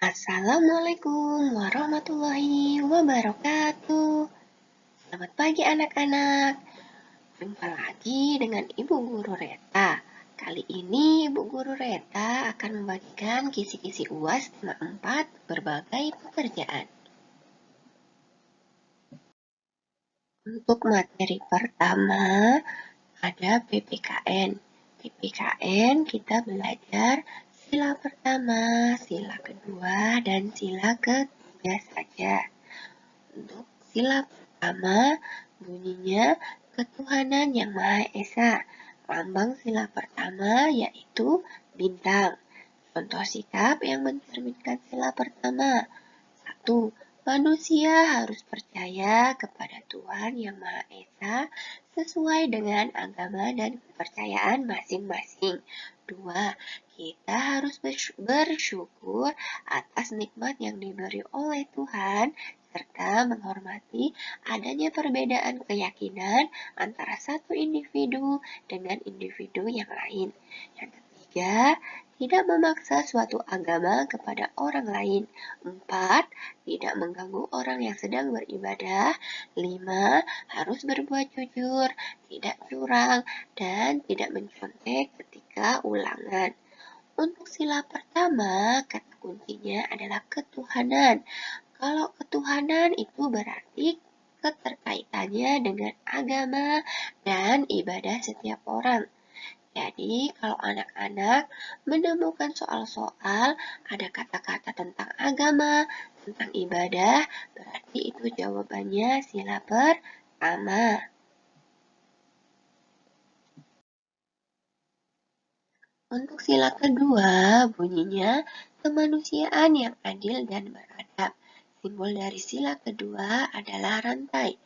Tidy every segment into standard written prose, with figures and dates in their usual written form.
Assalamualaikum warahmatullahi wabarakatuh. Selamat pagi anak-anak. Jumpa lagi dengan Ibu Guru Reta. Kali ini Ibu Guru Reta akan membagikan kisi-kisi UAS tema 4 berbagai pekerjaan. Untuk materi pertama ada PPKN. PPKN kita belajar sila pertama, sila kedua, dan sila ketiga saja. Untuk sila pertama bunyinya ketuhanan yang Maha Esa. Lambang sila pertama yaitu bintang. Contoh sikap yang mencerminkan sila pertama. 1. Manusia harus percaya kepada Tuhan Yang Maha Esa sesuai dengan agama dan kepercayaan masing-masing. 2. Kita harus bersyukur atas nikmat yang diberi oleh Tuhan serta menghormati adanya perbedaan keyakinan antara satu individu dengan individu yang lain. Yang ketiga, tidak memaksa suatu agama kepada orang lain. 4. Tidak mengganggu orang yang sedang beribadah. 5. Harus berbuat jujur, tidak curang, dan tidak mencontek ketika ulangan. Untuk sila pertama, kata kuncinya adalah ketuhanan. Kalau ketuhanan itu berarti keterkaitannya dengan agama dan ibadah setiap orang. Jadi, kalau anak-anak menemukan soal-soal ada kata-kata tentang agama, tentang ibadah, berarti itu jawabannya sila pertama. Untuk sila kedua, bunyinya kemanusiaan yang adil dan beradab. Simbol dari sila kedua adalah rantai.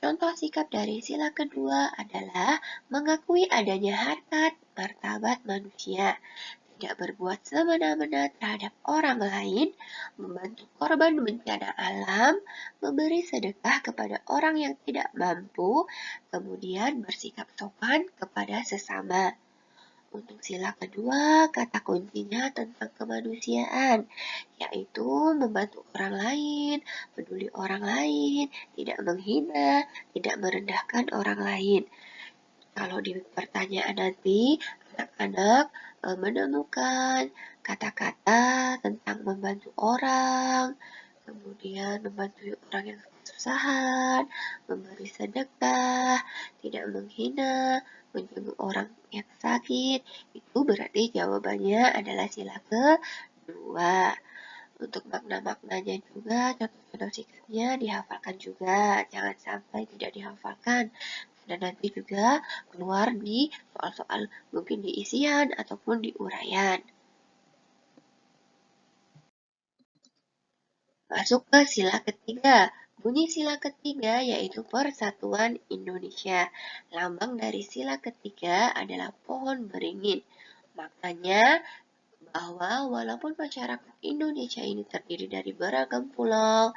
Contoh sikap dari sila kedua adalah mengakui adanya harkat martabat manusia, tidak berbuat semena-mena terhadap orang lain, membantu korban bencana alam, memberi sedekah kepada orang yang tidak mampu, kemudian bersikap sopan kepada sesama. Untuk sila kedua, kata kuncinya tentang kemanusiaan, yaitu membantu orang lain, peduli orang lain, tidak menghina, tidak merendahkan orang lain. Kalau di pertanyaan nanti, anak-anak menemukan kata-kata tentang membantu orang, kemudian membantu orang yang kesusahan, memberi sedekah, tidak menghina, menjenguk orang yang sakit, itu berarti jawabannya adalah sila kedua. Untuk makna-maknanya juga, contoh-contoh sikapnya dihafalkan juga, jangan sampai tidak dihafalkan. Dan nanti juga keluar di soal-soal mungkin di isian ataupun di uraian. Masuk ke sila ketiga. Bunyi sila ketiga yaitu Persatuan Indonesia. Lambang dari sila ketiga adalah pohon beringin. Maknanya bahwa walaupun masyarakat Indonesia ini terdiri dari beragam pulau,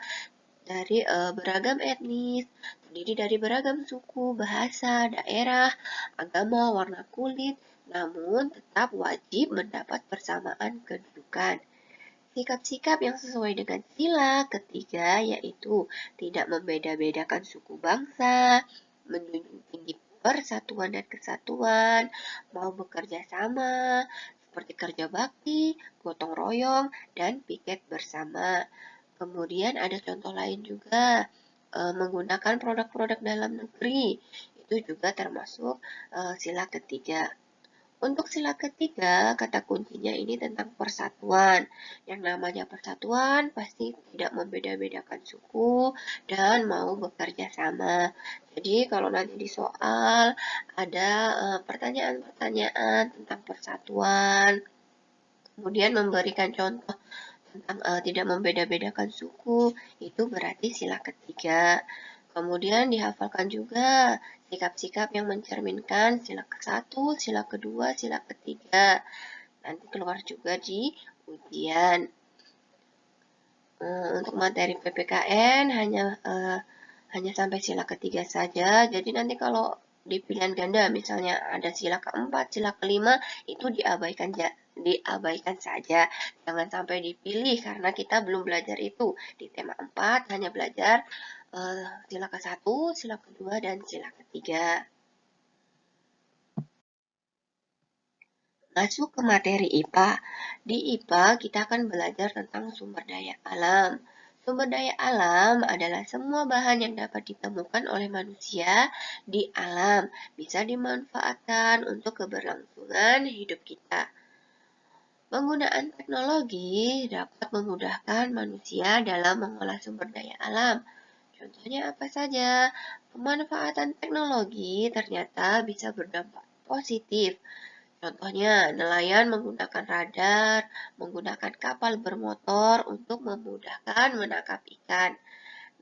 dari beragam etnis, terdiri dari beragam suku, bahasa, daerah, agama, warna kulit, namun tetap wajib mendapat persamaan kedudukan. Sikap-sikap yang sesuai dengan sila ketiga yaitu tidak membeda-bedakan suku bangsa, menjunjung tinggi persatuan dan kesatuan, mau bekerja sama, seperti kerja bakti, gotong royong, dan piket bersama. Kemudian ada contoh lain juga, menggunakan produk-produk dalam negeri. Itu juga termasuk sila ketiga. Untuk sila ketiga, kata kuncinya ini tentang persatuan. Yang namanya persatuan pasti tidak membeda-bedakan suku dan mau bekerja sama. Jadi kalau nanti di soal ada pertanyaan-pertanyaan tentang persatuan, kemudian memberikan contoh tentang tidak membeda-bedakan suku, itu berarti sila ketiga. Kemudian dihafalkan juga sikap-sikap yang mencerminkan sila ke-1, sila kedua, sila ketiga. Nanti keluar juga di ujian. Untuk materi PPKN hanya sampai sila ketiga saja. Jadi nanti kalau di pilihan ganda misalnya ada sila keempat, sila kelima, itu diabaikan diabaikan saja. Jangan sampai dipilih karena kita belum belajar itu. Di tema 4 hanya belajar sila ke-1, sila kedua, dan sila ketiga. Masuk ke materi IPA. Di IPA kita akan belajar tentang sumber daya alam. Sumber daya alam adalah semua bahan yang dapat ditemukan oleh manusia di alam, bisa dimanfaatkan untuk keberlangsungan hidup kita. Penggunaan teknologi dapat memudahkan manusia dalam mengolah sumber daya alam. Contohnya apa saja? Pemanfaatan teknologi ternyata bisa berdampak positif. Contohnya, nelayan menggunakan radar, menggunakan kapal bermotor untuk memudahkan menangkap ikan.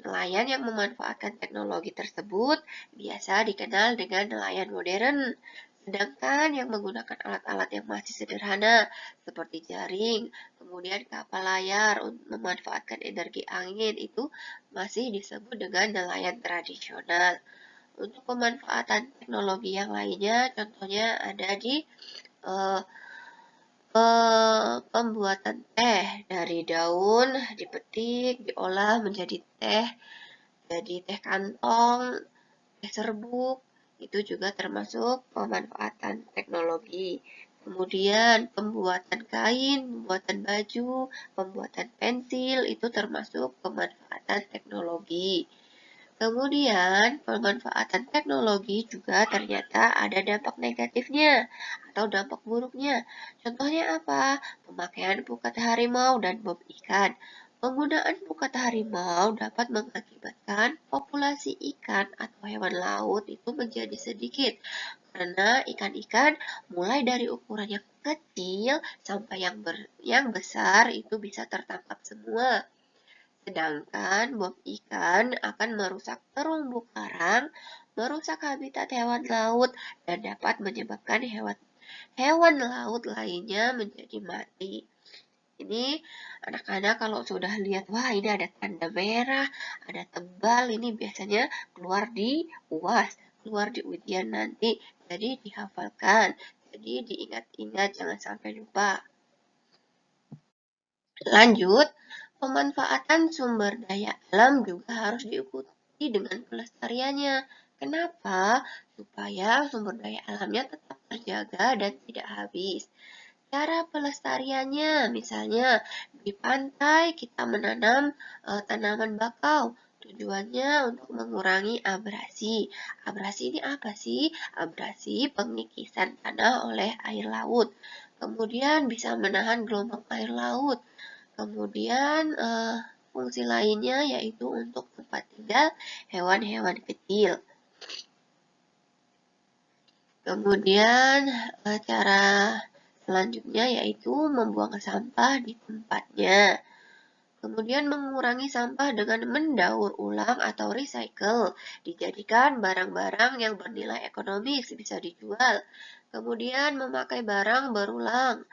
Nelayan yang memanfaatkan teknologi tersebut biasa dikenal dengan nelayan modern. Sedangkan yang menggunakan alat-alat yang masih sederhana seperti jaring, kemudian kapal layar untuk memanfaatkan energi angin itu masih disebut dengan nelayan tradisional. Untuk pemanfaatan teknologi yang lainnya, contohnya ada di eh, pembuatan teh dari daun dipetik, diolah menjadi teh, jadi teh kantong, teh serbuk, itu juga termasuk pemanfaatan teknologi. Kemudian pembuatan kain, pembuatan baju, pembuatan pensil, itu termasuk pemanfaatan teknologi. Kemudian, pemanfaatan teknologi juga ternyata ada dampak negatifnya atau dampak buruknya. Contohnya apa? Pemakaian pukat harimau dan bom ikan. Penggunaan pukat harimau dapat mengakibatkan populasi ikan atau hewan laut itu menjadi sedikit karena ikan-ikan mulai dari ukuran yang kecil sampai yang besar itu bisa tertangkap semua. Sedangkan bom ikan akan merusak terumbu karang, merusak habitat hewan laut, dan dapat menyebabkan hewan laut lainnya menjadi mati. Ini anak-anak kalau sudah lihat, wah ini ada tanda merah, ada tebal, ini biasanya keluar di UAS, keluar di ujian nanti. Jadi dihafalkan, jadi diingat-ingat, jangan sampai lupa. Lanjut, pemanfaatan sumber daya alam juga harus diikuti dengan pelestariannya. Kenapa? Supaya sumber daya alamnya tetap terjaga dan tidak habis. Cara pelestariannya, misalnya di pantai kita menanam tanaman bakau. Tujuannya untuk mengurangi abrasi. Abrasi ini apa sih? Abrasi pengikisan tanah oleh air laut. Kemudian bisa menahan gelombang air laut. Kemudian fungsi lainnya yaitu untuk tempat tinggal hewan-hewan kecil. Kemudian cara selanjutnya yaitu membuang sampah di tempatnya. Kemudian mengurangi sampah dengan mendaur ulang atau recycle. Dijadikan barang-barang yang bernilai ekonomis bisa dijual. Kemudian memakai barang berulang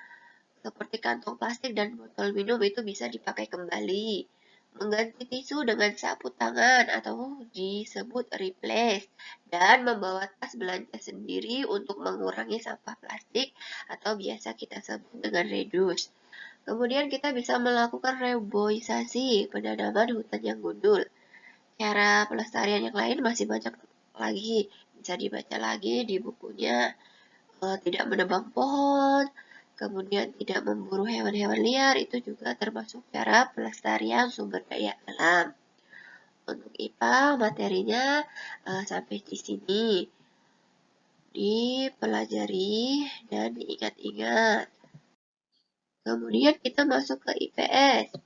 seperti kantong plastik dan botol minum itu bisa dipakai kembali. Mengganti tisu dengan sapu tangan atau disebut replace. Dan membawa tas belanja sendiri untuk mengurangi sampah plastik atau biasa kita sebut dengan reduce. Kemudian kita bisa melakukan reboisasi, penanaman hutan yang gundul. Cara pelestarian yang lain masih banyak lagi. Bisa dibaca lagi di bukunya. Tidak menebang pohon, kemudian tidak memburu hewan-hewan liar, itu juga termasuk cara pelestarian sumber daya alam. Untuk IPA materinya sampai di sini. Dipelajari dan diingat-ingat. Kemudian kita masuk ke IPS.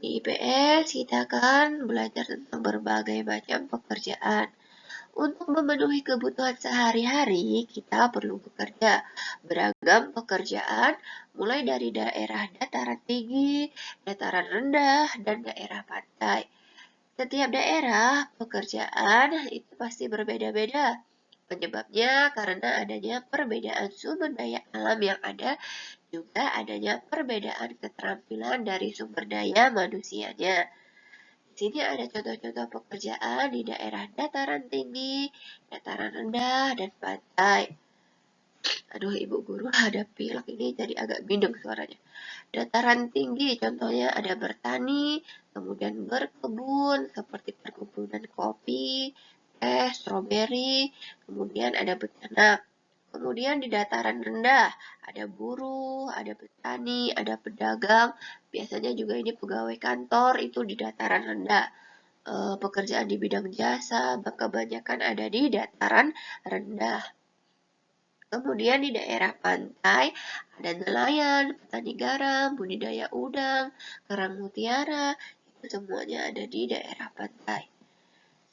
Di IPS kita akan belajar tentang berbagai macam pekerjaan. Untuk memenuhi kebutuhan sehari-hari, kita perlu bekerja. Beragam pekerjaan, mulai dari daerah dataran tinggi, dataran rendah, dan daerah pantai. Setiap daerah pekerjaan itu pasti berbeda-beda. Penyebabnya karena adanya perbedaan sumber daya alam yang ada, juga adanya perbedaan keterampilan dari sumber daya manusianya. Di sini ada contoh-contoh pekerjaan di daerah dataran tinggi, dataran rendah, dan pantai. Aduh, Ibu Guru ada pilek ini jadi agak bindeng suaranya. Dataran tinggi contohnya ada bertani, kemudian berkebun seperti perkebunan kopi, teh, stroberi, kemudian ada beternak. Kemudian di dataran rendah ada buruh, ada petani, ada pedagang. Biasanya juga ini pegawai kantor itu di dataran rendah. Pekerjaan di bidang jasa kebanyakan ada di dataran rendah. Kemudian di daerah pantai ada nelayan, petani garam, budidaya udang, kerang mutiara, itu semuanya ada di daerah pantai.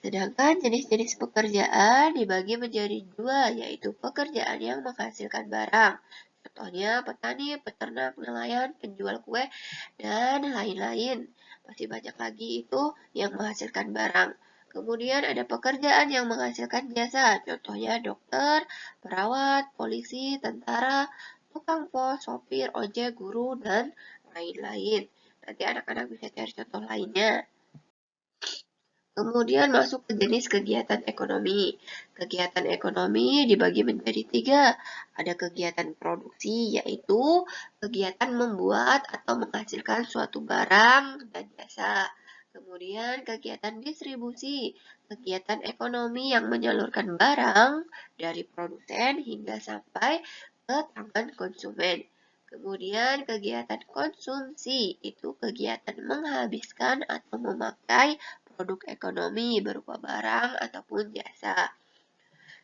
Sedangkan jenis-jenis pekerjaan dibagi menjadi dua, yaitu pekerjaan yang menghasilkan barang. Contohnya petani, peternak, nelayan, penjual kue, dan lain-lain. Masih banyak lagi itu yang menghasilkan barang. Kemudian ada pekerjaan yang menghasilkan jasa, contohnya dokter, perawat, polisi, tentara, tukang pos, sopir, ojek, guru, dan lain-lain. Nanti anak-anak bisa cari contoh lainnya. Kemudian masuk ke jenis kegiatan ekonomi. Kegiatan ekonomi dibagi menjadi tiga. Ada kegiatan produksi, yaitu kegiatan membuat atau menghasilkan suatu barang dan jasa. Kemudian kegiatan distribusi, kegiatan ekonomi yang menyalurkan barang dari produsen hingga sampai ke tangan konsumen. Kemudian kegiatan konsumsi itu kegiatan menghabiskan atau memakai produk ekonomi berupa barang ataupun jasa.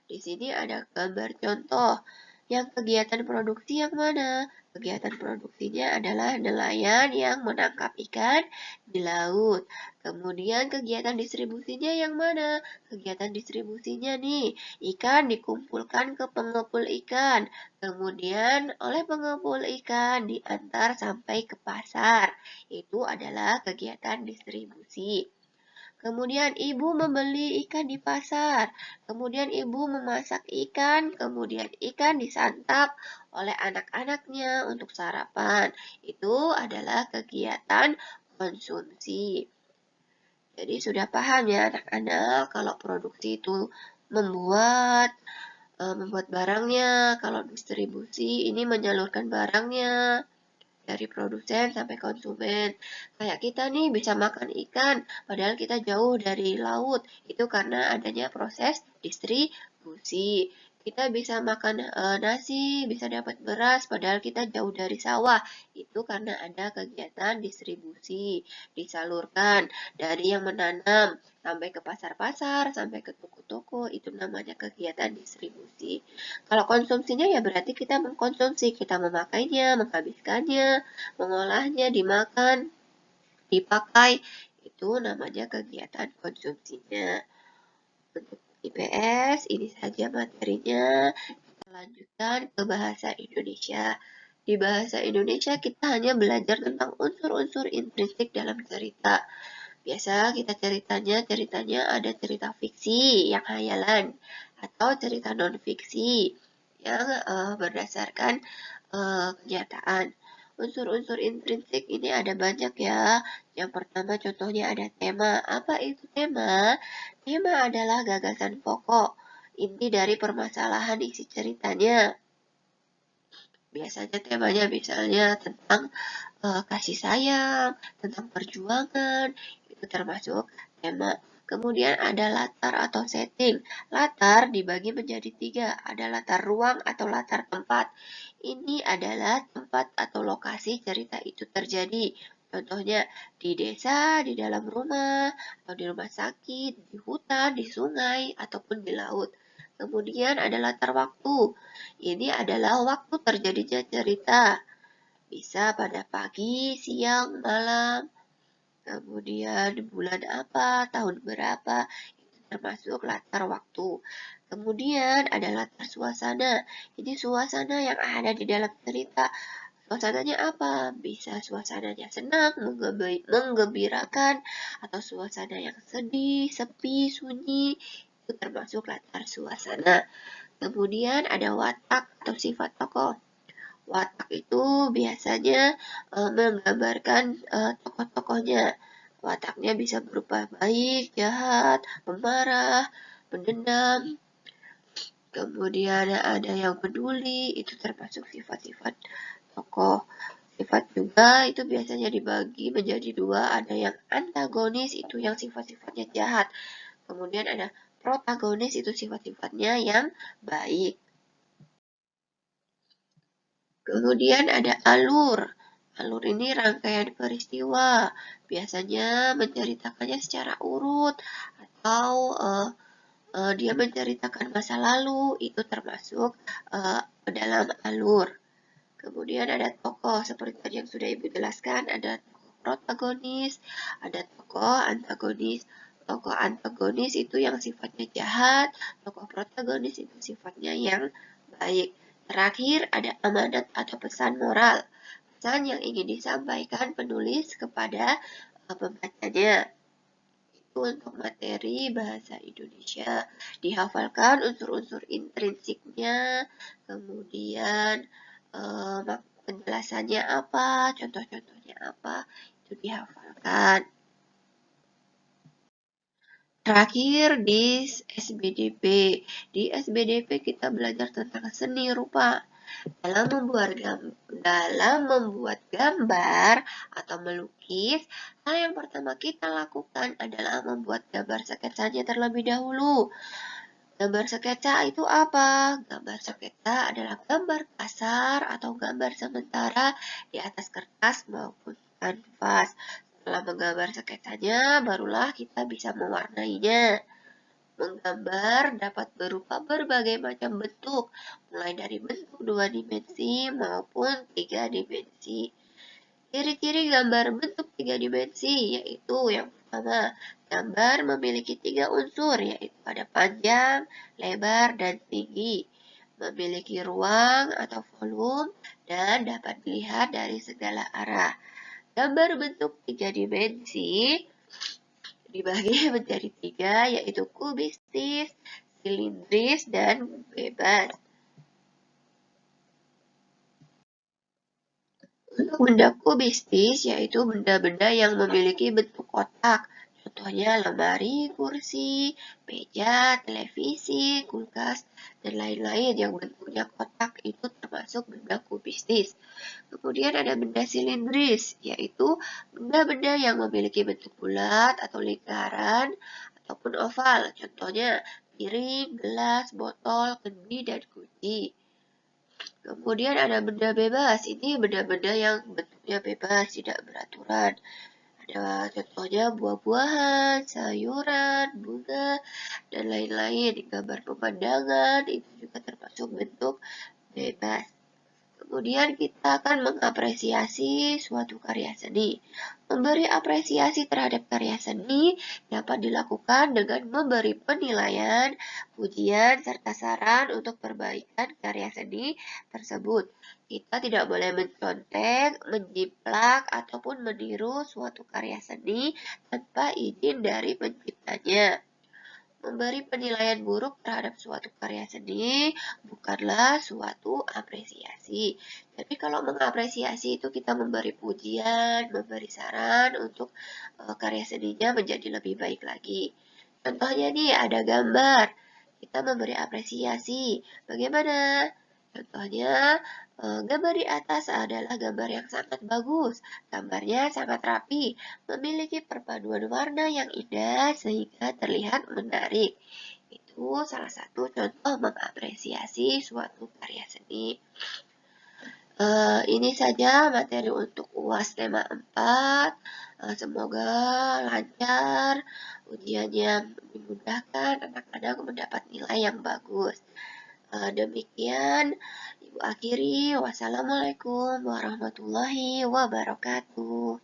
Di sini ada gambar contoh. Yang kegiatan produksi yang mana? Kegiatan produksinya adalah nelayan yang menangkap ikan di laut. Kemudian kegiatan distribusinya yang mana? Kegiatan distribusinya nih, ikan dikumpulkan ke pengepul ikan. Kemudian oleh pengepul ikan diantar sampai ke pasar. Itu adalah kegiatan distribusi. Kemudian ibu membeli ikan di pasar. Kemudian ibu memasak ikan. Kemudian ikan disantap oleh anak-anaknya untuk sarapan. Itu adalah kegiatan konsumsi. Jadi sudah paham ya anak-anak kalau produksi itu membuat membuat barangnya, kalau distribusi ini menyalurkan barangnya dari produsen sampai konsumen. Kayak kita nih bisa makan ikan, padahal kita jauh dari laut. Itu karena adanya proses distribusi. Kita bisa makan nasi, bisa dapat beras, padahal kita jauh dari sawah. Itu karena ada kegiatan distribusi, disalurkan dari yang menanam sampai ke pasar-pasar, sampai ke toko-toko. Itu namanya kegiatan distribusi. Kalau konsumsinya ya berarti kita mengkonsumsi, kita memakainya, menghabiskannya, mengolahnya, dimakan, dipakai. Itu namanya kegiatan konsumsinya. Untuk IPS, ini saja materinya. Kita lanjutkan ke bahasa Indonesia. Di bahasa Indonesia kita hanya belajar tentang unsur-unsur intrinsik dalam cerita. Biasa kita ceritanya ada cerita fiksi yang hayalan atau cerita non-fiksi yang berdasarkan kenyataan. Unsur-unsur intrinsik ini ada banyak ya. Yang pertama contohnya ada tema. Apa itu tema? Tema adalah gagasan pokok, inti dari permasalahan isi ceritanya. Biasanya temanya misalnya tentang kasih sayang, tentang perjuangan, itu termasuk tema. Kemudian ada latar atau setting. Latar dibagi menjadi tiga. Ada latar ruang atau latar tempat. Ini adalah tempat atau lokasi cerita itu terjadi. Contohnya di desa, di dalam rumah, atau di rumah sakit, di hutan, di sungai, ataupun di laut. Kemudian ada latar waktu. Ini adalah waktu terjadinya cerita. Bisa pada pagi, siang, malam, kemudian bulan apa, tahun berapa, itu termasuk latar waktu. Kemudian ada latar suasana. Ini suasana yang ada di dalam cerita. Suasananya apa? Bisa suasananya senang, menggembirakan, atau suasana yang sedih, sepi, sunyi. Itu termasuk latar suasana. Kemudian ada watak atau sifat tokoh. Watak itu biasanya menggambarkan tokoh-tokohnya. Wataknya bisa berupa baik, jahat, pemarah, pendendam. Kemudian ada yang peduli, itu termasuk sifat-sifat tokoh. Sifat juga itu biasanya dibagi menjadi dua, ada yang antagonis, itu yang sifat-sifatnya jahat. Kemudian ada protagonis, itu sifat-sifatnya yang baik. Kemudian ada alur. Alur ini rangkaian peristiwa, biasanya menceritakannya secara urut atau dia menceritakan masa lalu, itu termasuk dalam alur. Kemudian ada tokoh, seperti tadi yang sudah Ibu jelaskan, ada tokoh protagonis, ada tokoh antagonis. Tokoh antagonis itu yang sifatnya jahat, tokoh protagonis itu sifatnya yang baik. Terakhir ada amanat atau pesan moral, pesan yang ingin disampaikan penulis kepada pembacanya. Itu untuk materi bahasa Indonesia. Dihafalkan unsur-unsur intrinsiknya, kemudian penjelasannya apa, contoh-contohnya apa, itu dihafalkan. Terakhir di SBDP. Di SBDP kita belajar tentang seni rupa. Dalam membuat gambar atau melukis, hal yang pertama kita lakukan adalah membuat gambar sketsanya terlebih dahulu. Gambar sketsa itu apa? Gambar sketsa adalah gambar kasar atau gambar sementara di atas kertas maupun kanvas. Setelah menggambar sketsanya, barulah kita bisa mewarnainya. Menggambar dapat berupa berbagai macam bentuk, mulai dari bentuk 2 dimensi maupun 3 dimensi. Ciri-ciri gambar bentuk 3 dimensi yaitu yang pertama, gambar memiliki 3 unsur, yaitu ada panjang, lebar, dan tinggi. Memiliki ruang atau volume dan dapat dilihat dari segala arah. Gambar bentuk 3 dimensi dibagi menjadi 3, yaitu kubistis, silindris, dan bebas. Untuk benda kubistis, yaitu benda-benda yang memiliki bentuk kotak. Contohnya lemari, kursi, meja, televisi, kulkas, dan lain-lain yang bentuknya kotak itu termasuk benda kubistis. Kemudian ada benda silindris, yaitu benda-benda yang memiliki bentuk bulat atau lingkaran ataupun oval. Contohnya piring, gelas, botol, kendi, dan kunci. Kemudian ada benda bebas. Ini benda-benda yang bentuknya bebas, tidak beraturan. Ada contohnya buah-buahan, sayuran, bunga, dan lain-lain. Gambar pemandangan itu juga termasuk bentuk bebas. Kemudian kita akan mengapresiasi suatu karya seni. Memberi apresiasi terhadap karya seni dapat dilakukan dengan memberi penilaian, pujian, serta saran untuk perbaikan karya seni tersebut. Kita tidak boleh mencontek, menjiplak, ataupun meniru suatu karya seni tanpa izin dari penciptanya. Memberi penilaian buruk terhadap suatu karya seni bukanlah suatu apresiasi. Tapi kalau mengapresiasi itu kita memberi pujian, memberi saran untuk karya seninya menjadi lebih baik lagi. Contohnya nih ada gambar, kita memberi apresiasi. Bagaimana? Contohnya, gambar di atas adalah gambar yang sangat bagus. Gambarnya sangat rapi, memiliki perpaduan warna yang indah sehingga terlihat menarik. Itu salah satu contoh mengapresiasi suatu karya seni. Ini saja materi untuk UAS tema 4. Semoga lancar, ujiannya dimudahkan, anak-anak mendapat nilai yang bagus. Demikian Ibu akhiri. Wassalamualaikum warahmatullahi wabarakatuh.